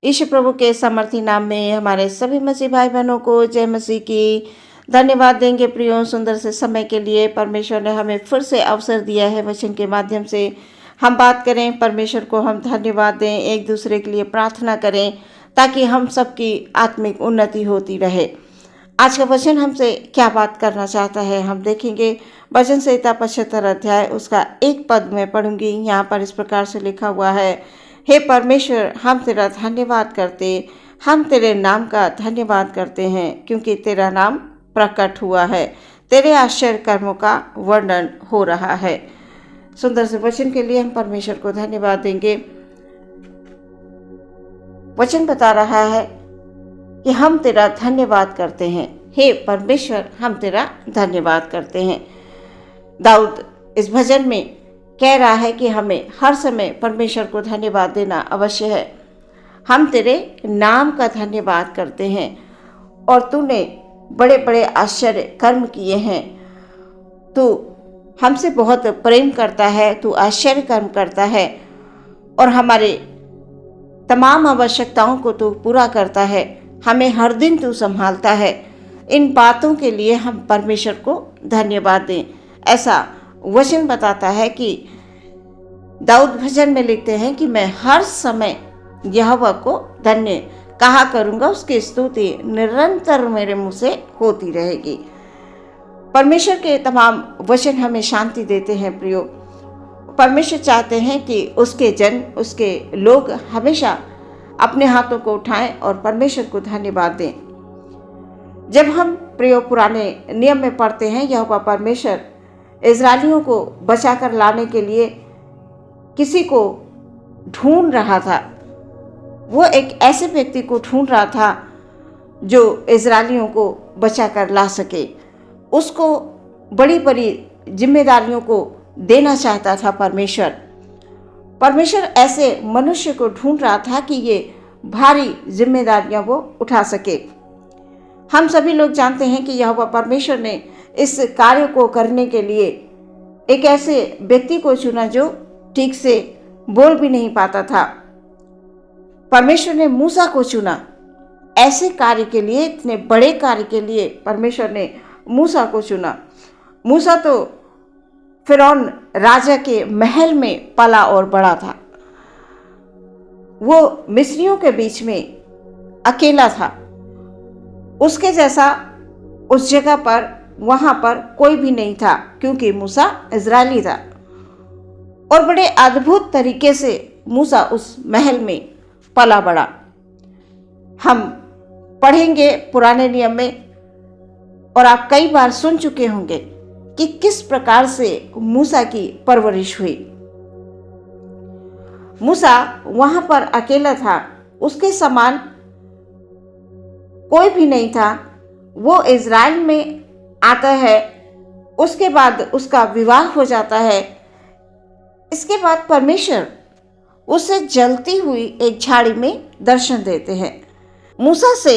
यीशु प्रभु के सामर्थी नाम में हमारे सभी मसीह भाई बहनों को जय मसीह की। धन्यवाद देंगे प्रियो सुंदर से समय के लिए। परमेश्वर ने हमें फिर से अवसर दिया है वचन के माध्यम से हम बात करें। परमेश्वर को हम धन्यवाद दें, एक दूसरे के लिए प्रार्थना करें ताकि हम सबकी आत्मिक उन्नति होती रहे। आज का वचन हमसे क्या बात करना चाहता है हम देखेंगे। वचन संहिता 75 अध्याय उसका एक पद में पढ़ूंगी। यहाँ पर इस प्रकार से लिखा हुआ है, हे परमेश्वर, हम तेरा धन्यवाद करते, हम तेरे नाम का धन्यवाद करते हैं क्योंकि तेरा नाम प्रकट हुआ है, तेरे आश्चर्य कर्मों का वर्णन हो रहा है। सुंदर से वचन के लिए हम परमेश्वर को धन्यवाद देंगे। वचन बता रहा है कि हम तेरा धन्यवाद करते हैं। हे परमेश्वर, हम तेरा धन्यवाद करते हैं। दाऊद इस भजन में कह रहा है कि हमें हर समय परमेश्वर को धन्यवाद देना अवश्य है। हम तेरे नाम का धन्यवाद करते हैं और तूने बड़े बड़े आश्चर्य कर्म किए हैं। तू हमसे बहुत प्रेम करता है, तू आश्चर्य कर्म करता है और हमारे तमाम आवश्यकताओं को तू पूरा करता है। हमें हर दिन तू संभालता है। इन बातों के लिए हम परमेश्वर को धन्यवाद दें। ऐसा वचन बताता है कि दाऊद भजन में लिखते हैं कि मैं हर समय यहोवा को धन्य कहा करूंगा, उसकी स्तुति निरंतर मेरे मुंह से होती रहेगी। परमेश्वर के तमाम वचन हमें शांति देते हैं प्रियो। परमेश्वर चाहते हैं कि उसके जन, उसके लोग हमेशा अपने हाथों को उठाएं और परमेश्वर को धन्यवाद दें। जब हम प्रियो पुराने नियम में पढ़ते हैं, यहोवा परमेश्वर इजरायलियों को बचाकर लाने के लिए किसी को ढूंढ रहा था। वो एक ऐसे व्यक्ति को ढूंढ रहा था जो इजरायलियों को बचाकर ला सके। उसको बड़ी बड़ी जिम्मेदारियों को देना चाहता था परमेश्वर। परमेश्वर ऐसे मनुष्य को ढूंढ रहा था कि ये भारी जिम्मेदारियां वो उठा सके। हम सभी लोग जानते हैं कि यहोवा परमेश्वर ने इस कार्य को करने के लिए एक ऐसे व्यक्ति को चुना जो ठीक से बोल भी नहीं पाता था। परमेश्वर ने मूसा को चुना ऐसे कार्य के लिए, इतने बड़े कार्य के लिए परमेश्वर ने मूसा को चुना। मूसा तो फिरौन राजा के महल में पला और बड़ा था। वो मिस्रियों के बीच में अकेला था। उसके जैसा उस जगह पर, वहां पर कोई भी नहीं था क्योंकि मूसा इजरायली था। और बड़े अद्भुत तरीके से मूसा उस महल में पला बड़ा। हम पढ़ेंगे पुराने नियम में और आप कई बार सुन चुके होंगे कि किस प्रकार से मूसा की परवरिश हुई। मूसा वहां पर अकेला था, उसके समान कोई भी नहीं था। वो इज़राइल में आता है, उसके बाद उसका विवाह हो जाता है। इसके बाद परमेश्वर उसे जलती हुई एक झाड़ी में दर्शन देते हैं। मूसा से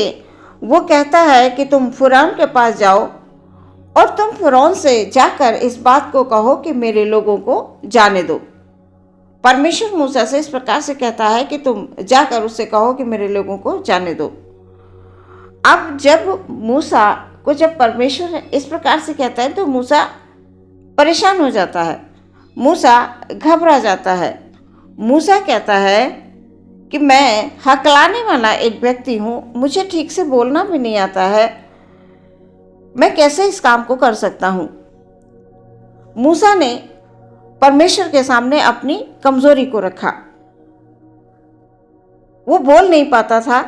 वो कहता है कि तुम फिरौन के पास जाओ और तुम फिरौन से जाकर इस बात को कहो कि मेरे लोगों को जाने दो। परमेश्वर मूसा से इस प्रकार से कहता है कि तुम जाकर उससे कहो कि मेरे लोगों को जाने दो। अब जब मूसा को जब परमेश्वर इस प्रकार से कहता है तो मूसा परेशान हो जाता है, मूसा घबरा जाता है। मूसा कहता है कि मैं हकलाने वाला एक व्यक्ति हूँ, मुझे ठीक से बोलना भी नहीं आता है, मैं कैसे इस काम को कर सकता हूँ। मूसा ने परमेश्वर के सामने अपनी कमजोरी को रखा। वो बोल नहीं पाता था,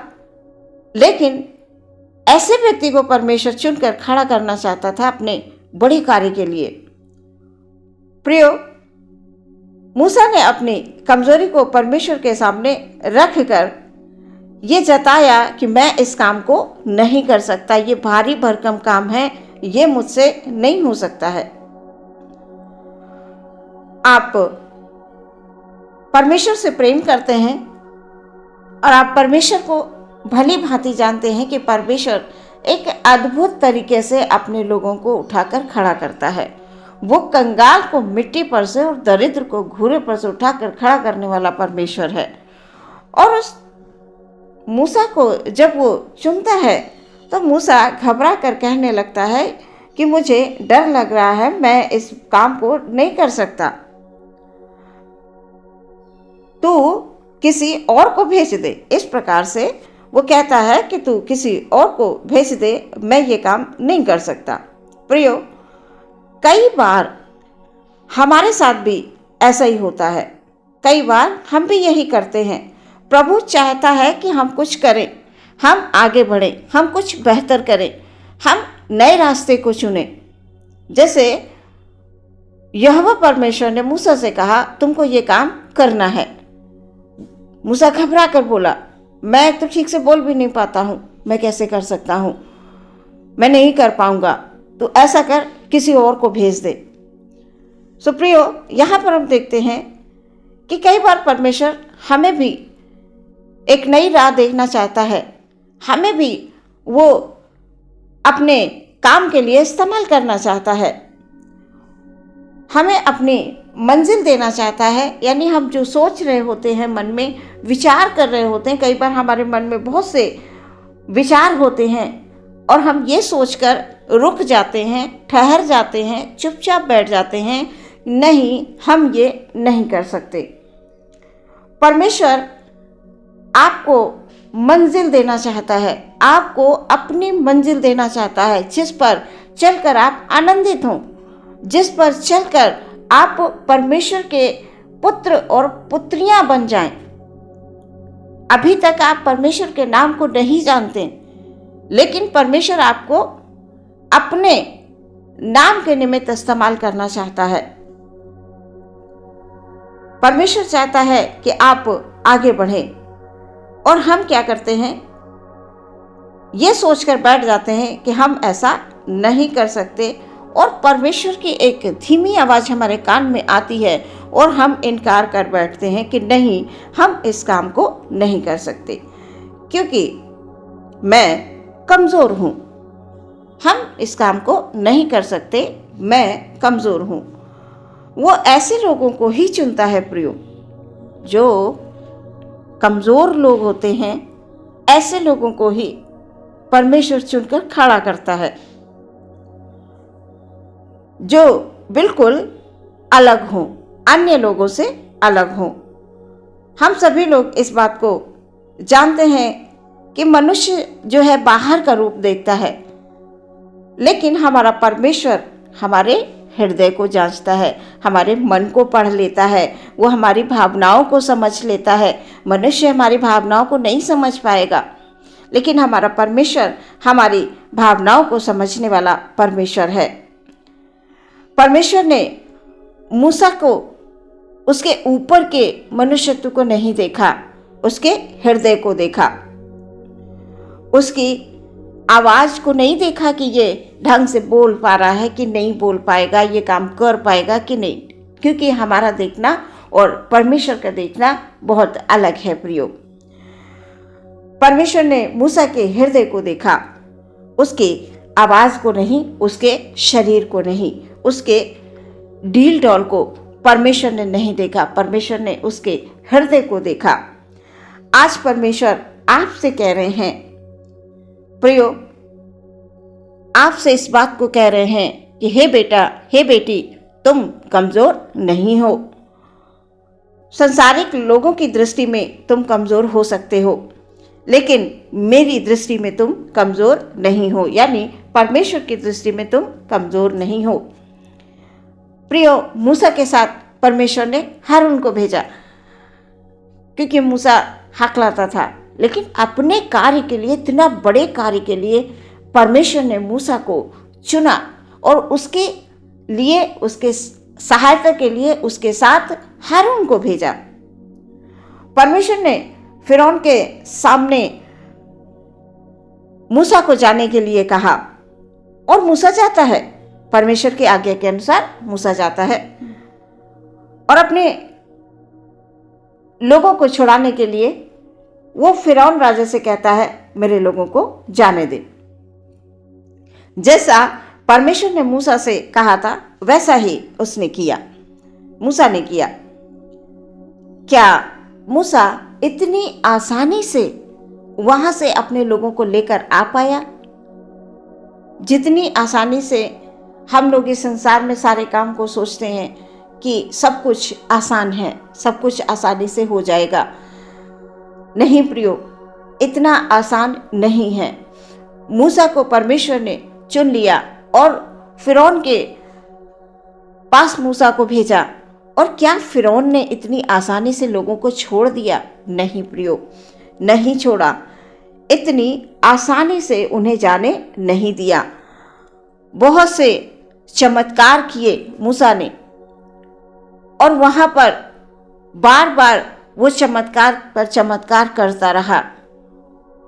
लेकिन ऐसे व्यक्ति को परमेश्वर चुनकर खड़ा करना चाहता था अपने बड़े कार्य के लिए। प्रियो, मूसा ने अपनी कमजोरी को परमेश्वर के सामने रखकर ये जताया कि मैं इस काम को नहीं कर सकता, ये भारी भरकम काम है, ये मुझसे नहीं हो सकता है। आप परमेश्वर से प्रेम करते हैं और आप परमेश्वर को भली भांति जानते हैं कि परमेश्वर एक अद्भुत तरीके से अपने लोगों को उठाकर खड़ा करता है। वो कंगाल को मिट्टी पर से और दरिद्र को घूरे पर से उठाकर खड़ा करने वाला परमेश्वर है। और उस मूसा को जब वो चुनता है तो मूसा घबरा कर कहने लगता है कि मुझे डर लग रहा है, मैं इस काम को नहीं कर सकता, तू किसी और को भेज दे। इस प्रकार से वो कहता है कि तू किसी और को भेज दे, मैं ये काम नहीं कर सकता। प्रियो, कई बार हमारे साथ भी ऐसा ही होता है। कई बार हम भी यही करते हैं। प्रभु चाहता है कि हम कुछ करें, हम आगे बढ़ें, हम कुछ बेहतर करें, हम नए रास्ते को चुनें। जैसे यहोवा परमेश्वर ने मूसा से कहा, तुमको ये काम करना है। मूसा घबरा कर बोला, मैं तो ठीक से बोल भी नहीं पाता हूँ, मैं कैसे कर सकता हूँ, मैं नहीं कर पाऊंगा, तो ऐसा कर, किसी और को भेज दे। सो प्रियो, यहाँ पर हम देखते हैं कि कई बार परमेश्वर हमें भी एक नई राह देखना चाहता है, हमें भी वो अपने काम के लिए इस्तेमाल करना चाहता है, हमें अपनी मंजिल देना चाहता है। यानी हम जो सोच रहे होते हैं, मन में विचार कर रहे होते हैं, कई बार हमारे मन में बहुत से विचार होते हैं और हम ये सोचकर रुक जाते हैं, ठहर जाते हैं, चुपचाप बैठ जाते हैं, नहीं, हम ये नहीं कर सकते। परमेश्वर आपको मंजिल देना चाहता है, आपको अपनी मंजिल देना चाहता है, जिस पर चलकर आप आनंदित हों, जिस पर चलकर आप परमेश्वर के पुत्र और पुत्रियां बन जाएं। अभी तक आप परमेश्वर के नाम को नहीं जानते, लेकिन परमेश्वर आपको अपने नाम के निमित्त इस्तेमाल करना चाहता है। परमेश्वर चाहता है कि आप आगे बढ़ें, और हम क्या करते हैं, ये सोचकर बैठ जाते हैं कि हम ऐसा नहीं कर सकते, और परमेश्वर की एक धीमी आवाज़ हमारे कान में आती है और हम इनकार कर बैठते हैं कि नहीं, हम इस काम को नहीं कर सकते क्योंकि मैं कमज़ोर हूँ, हम इस काम को नहीं कर सकते, मैं कमज़ोर हूँ। वो ऐसे लोगों को ही चुनता है प्रियो, जो कमज़ोर लोग होते हैं, ऐसे लोगों को ही परमेश्वर चुनकर खड़ा करता है, जो बिल्कुल अलग हों, अन्य लोगों से अलग हों। हम सभी लोग इस बात को जानते हैं कि मनुष्य जो है बाहर का रूप देखता है, लेकिन हमारा परमेश्वर हमारे हृदय को जांचता है, हमारे मन को पढ़ लेता है, वो हमारी भावनाओं को समझ लेता है। मनुष्य हमारी भावनाओं को नहीं समझ पाएगा, लेकिन हमारा परमेश्वर हमारी भावनाओं को समझने वाला परमेश्वर है। परमेश्वर ने मूसा को उसके ऊपर के मनुष्यत्व को नहीं देखा, उसके हृदय को देखा, उसकी आवाज़ को नहीं देखा कि ये ढंग से बोल पा रहा है कि नहीं बोल पाएगा, ये काम कर पाएगा कि नहीं, क्योंकि हमारा देखना और परमेश्वर का देखना बहुत अलग है प्रियो। परमेश्वर ने मूसा के हृदय को देखा, उसकी आवाज़ को नहीं, उसके शरीर को नहीं, उसके ढील ढाल को परमेश्वर ने नहीं देखा, परमेश्वर ने उसके हृदय को देखा। आज परमेश्वर आपसे कह रहे हैं प्रियो, आपसे इस बात को कह रहे हैं कि हे बेटा, हे बेटी, तुम कमज़ोर नहीं हो। संसारिक लोगों की दृष्टि में तुम कमज़ोर हो सकते हो, लेकिन मेरी दृष्टि में तुम कमज़ोर नहीं हो, यानी परमेश्वर की दृष्टि में तुम कमज़ोर नहीं हो। प्रियो, मूसा के साथ परमेश्वर ने हारून को भेजा, क्योंकि मूसा हकलाता था, लेकिन अपने कार्य के लिए, इतना बड़े कार्य के लिए परमेश्वर ने मूसा को चुना और उसके लिए, उसके सहायता के लिए उसके साथ हारून को भेजा। परमेश्वर ने फिरौन के सामने मूसा को जाने के लिए कहा और मूसा जाता है, परमेश्वर की आज्ञा के अनुसार मूसा जाता है और अपने लोगों को छुड़ाने के लिए वो फिरौन राजा से कहता है, मेरे लोगों को जाने दे। जैसा परमेश्वर ने मूसा से कहा था वैसा ही उसने किया, मूसा ने किया। क्या मूसा इतनी आसानी से वहां से अपने लोगों को लेकर आ पाया। जितनी आसानी से हम लोग इस संसार में सारे काम को सोचते हैं कि सब कुछ आसान है, सब कुछ आसानी से हो जाएगा, नहीं प्रियो, इतना आसान नहीं है। मूसा को परमेश्वर ने चुन लिया और फिरौन के पास मूसा को भेजा। और क्या फिरौन ने इतनी आसानी से लोगों को छोड़ दिया? नहीं प्रियो, नहीं छोड़ा। इतनी आसानी से उन्हें जाने नहीं दिया। बहुत से चमत्कार किए मूसा ने, और वहां पर बार बार वो चमत्कार पर चमत्कार करता रहा,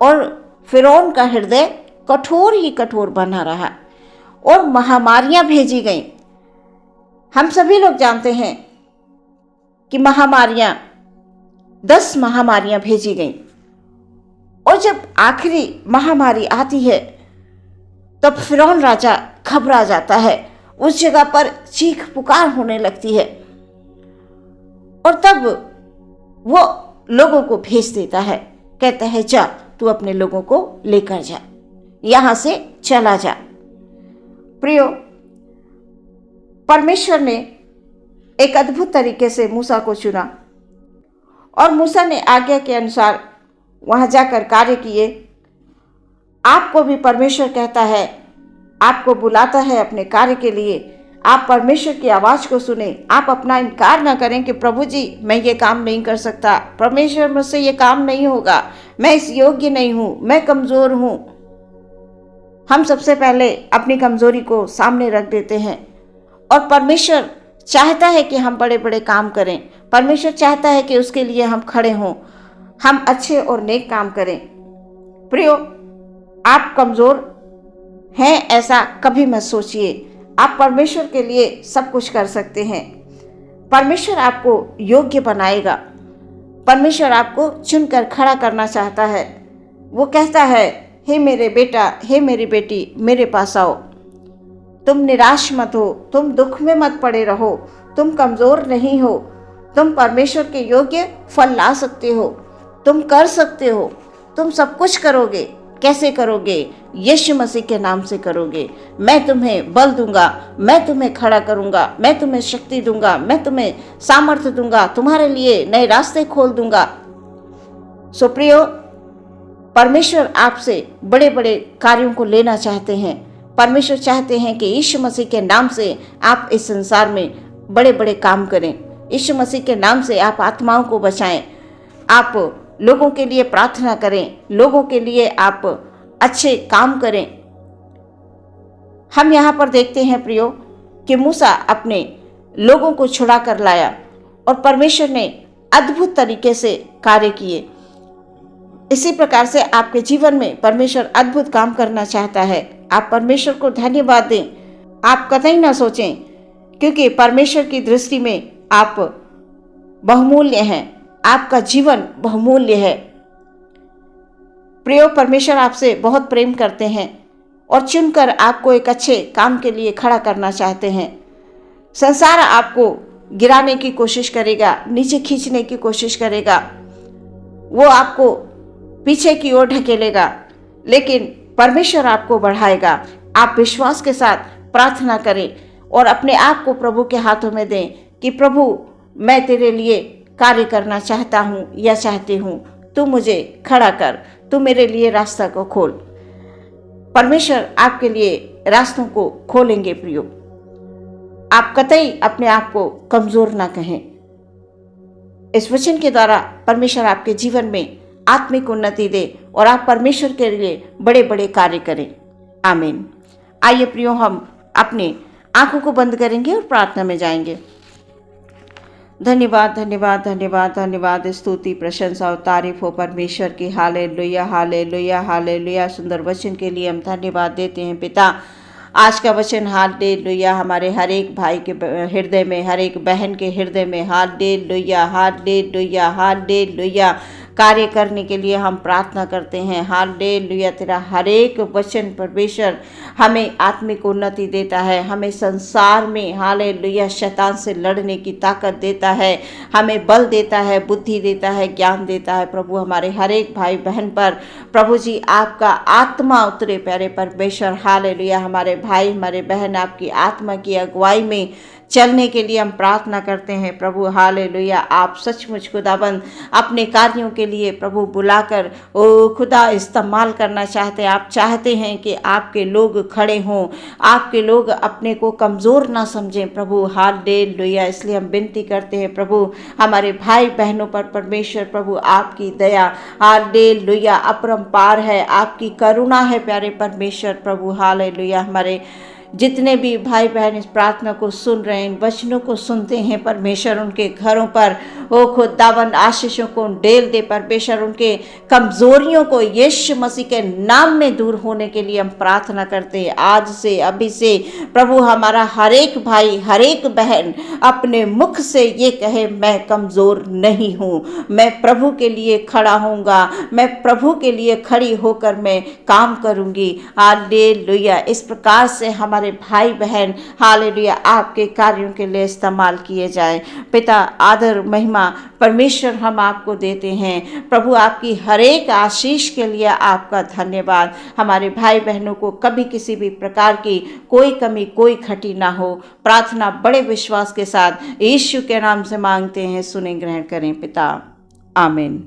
और फिरौन का हृदय कठोर ही कठोर बना रहा, और महामारियां भेजी गईं। हम सभी लोग जानते हैं कि 10 महामारियां भेजी गईं, और जब आखिरी महामारी आती है तब फिरौन राजा घबरा जाता है, उस जगह पर चीख पुकार होने लगती है, और तब वो लोगों को भेज देता है, कहता है जा तू अपने लोगों को लेकर जा, यहां से चला जा। प्रियो, परमेश्वर ने एक अद्भुत तरीके से मूसा को चुना, और मूसा ने आज्ञा के अनुसार वहां जाकर कार्य किए। आपको भी परमेश्वर कहता है, आपको बुलाता है अपने कार्य के लिए। आप परमेश्वर की आवाज़ को सुने। आप अपना इनकार ना करें कि प्रभु जी मैं ये काम नहीं कर सकता, परमेश्वर मुझसे ये काम नहीं होगा, मैं इस योग्य नहीं हूँ, मैं कमज़ोर हूँ। हम सबसे पहले अपनी कमज़ोरी को सामने रख देते हैं, और परमेश्वर चाहता है कि हम बड़े बड़े काम करें। परमेश्वर चाहता है कि उसके लिए हम खड़े हों, हम अच्छे और नेक काम करें। प्रियो, आप कमज़ोर हैं ऐसा कभी मत सोचिए। आप परमेश्वर के लिए सब कुछ कर सकते हैं। परमेश्वर आपको योग्य बनाएगा। परमेश्वर आपको चुनकर खड़ा करना चाहता है। वो कहता है, हे मेरे बेटा, हे मेरी बेटी, मेरे पास आओ। तुम निराश मत हो, तुम दुख में मत पड़े रहो, तुम कमज़ोर नहीं हो, तुम परमेश्वर के योग्य फल ला सकते हो, तुम कर सकते हो, तुम सब कुछ करोगे। कैसे करोगे? यीशु मसीह के नाम से करोगे। मैं तुम्हें बल दूंगा, मैं तुम्हें खड़ा करूंगा, मैं तुम्हें शक्ति दूंगा, मैं तुम्हें सामर्थ्य दूंगा, तुम्हारे लिए नए रास्ते खोल दूंगा। सो प्रियो, परमेश्वर आपसे बड़े बड़े कार्यों को लेना चाहते हैं। परमेश्वर चाहते हैं कि यीशु मसीह के नाम से आप इस संसार में बड़े बड़े काम करें। यीशु मसीह के नाम से आप आत्माओं को बचाएं, आप लोगों के लिए प्रार्थना करें, लोगों के लिए आप अच्छे काम करें। हम यहाँ पर देखते हैं प्रियो कि मूसा अपने लोगों को छुड़ा कर लाया, और परमेश्वर ने अद्भुत तरीके से कार्य किए। इसी प्रकार से आपके जीवन में परमेश्वर अद्भुत काम करना चाहता है। आप परमेश्वर को धन्यवाद दें। आप कतई ना सोचें, क्योंकि परमेश्वर की दृष्टि में आप बहुमूल्य हैं। आपका जीवन बहुमूल्य है। प्रियो, परमेश्वर आपसे बहुत प्रेम करते हैं और चुनकर आपको एक अच्छे काम के लिए खड़ा करना चाहते हैं। संसार आपको गिराने की कोशिश करेगा, नीचे खींचने की कोशिश करेगा, वो आपको पीछे की ओर ढकेलेगा, लेकिन परमेश्वर आपको बढ़ाएगा। आप विश्वास के साथ प्रार्थना करें और अपने आप को प्रभु के हाथों में दें कि प्रभु, मैं तेरे लिए कार्य करना चाहता हूँ या चाहती हूँ, तू मुझे खड़ा कर, तू मेरे लिए रास्ता को खोल। परमेश्वर आपके लिए रास्तों को खोलेंगे। प्रियो, आप कतई अपने आप को कमजोर ना कहें। इस वचन के द्वारा परमेश्वर आपके जीवन में आत्मिक उन्नति दे और आप परमेश्वर के लिए बड़े बड़े कार्य करें। आमीन। आइए प्रियो, हम अपने आंखों को बंद करेंगे और प्रार्थना में जाएंगे। धन्यवाद, धन्यवाद, धन्यवाद, धन्यवाद, स्तुति, प्रशंसा और तारीफ हो परमेश्वर की। Hallelujah, hallelujah, hallelujah. सुंदर वचन के लिए हम धन्यवाद देते हैं पिता। आज का वचन हालेलुया हमारे हर एक भाई के हृदय में, हर एक बहन के हृदय में हालेलुया, हालेलुया, हालेलुया कार्य करने के लिए हम प्रार्थना करते हैं। हालेलुया, तेरा हर एक वचन परमेश्वर हमें आत्मिक उन्नति देता है, हमें संसार में हालेलुया शैतान से लड़ने की ताकत देता है, हमें बल देता है, बुद्धि देता है, ज्ञान देता है। प्रभु हमारे हर एक भाई बहन पर प्रभु जी आपका आत्मा उतरे प्यारे परमेश्वर। हालेलुया, हमारे भाई हमारे बहन आपकी आत्मा की अगुवाई में चलने के लिए हम प्रार्थना करते हैं प्रभु। हालेलुया, आप सचमुच खुदाबंद अपने कार्यों के लिए प्रभु बुलाकर ओ खुदा इस्तेमाल करना चाहते हैं। आप चाहते हैं कि आपके लोग खड़े हों, आपके लोग अपने को कमज़ोर ना समझें प्रभु। हालेलुया, इसलिए हम विनती करते हैं प्रभु हमारे भाई बहनों पर परमेश्वर प्रभु आपकी दया हालेलुया अपरंपार है, आपकी करुणा है प्यारे परमेश्वर प्रभु। हालेलुया, हमारे जितने भी भाई बहन इस प्रार्थना को सुन रहे हैं, इन वचनों को सुनते हैं परमेश्वर, उनके घरों पर ओ खुदाबंद आशीषों को डेल दे परमेश्वर, उनके कमजोरियों को यीशु मसीह के नाम में दूर होने के लिए हम प्रार्थना करते हैं। आज से अभी से प्रभु हमारा हर एक भाई हर एक बहन अपने मुख से ये कहे, मैं कमजोर नहीं हूँ, मैं प्रभु के लिए खड़ा होऊंगा, मैं प्रभु के लिए खड़ी होकर मैं काम करूंगी। हालेलुया, इस प्रकार से हमारे भाई बहन हालेलुया आपके कार्यों के लिए इस्तेमाल किए जाए। पिता आदर महिमा परमेश्वर हम आपको देते हैं प्रभु। आपकी हर एक आशीष के लिए आपका धन्यवाद। हमारे भाई बहनों को कभी किसी भी प्रकार की कोई कमी कोई खटी ना हो। प्रार्थना बड़े विश्वास के साथ यीशु के नाम से मांगते हैं, सुने ग्रहण करें पिता, आमीन।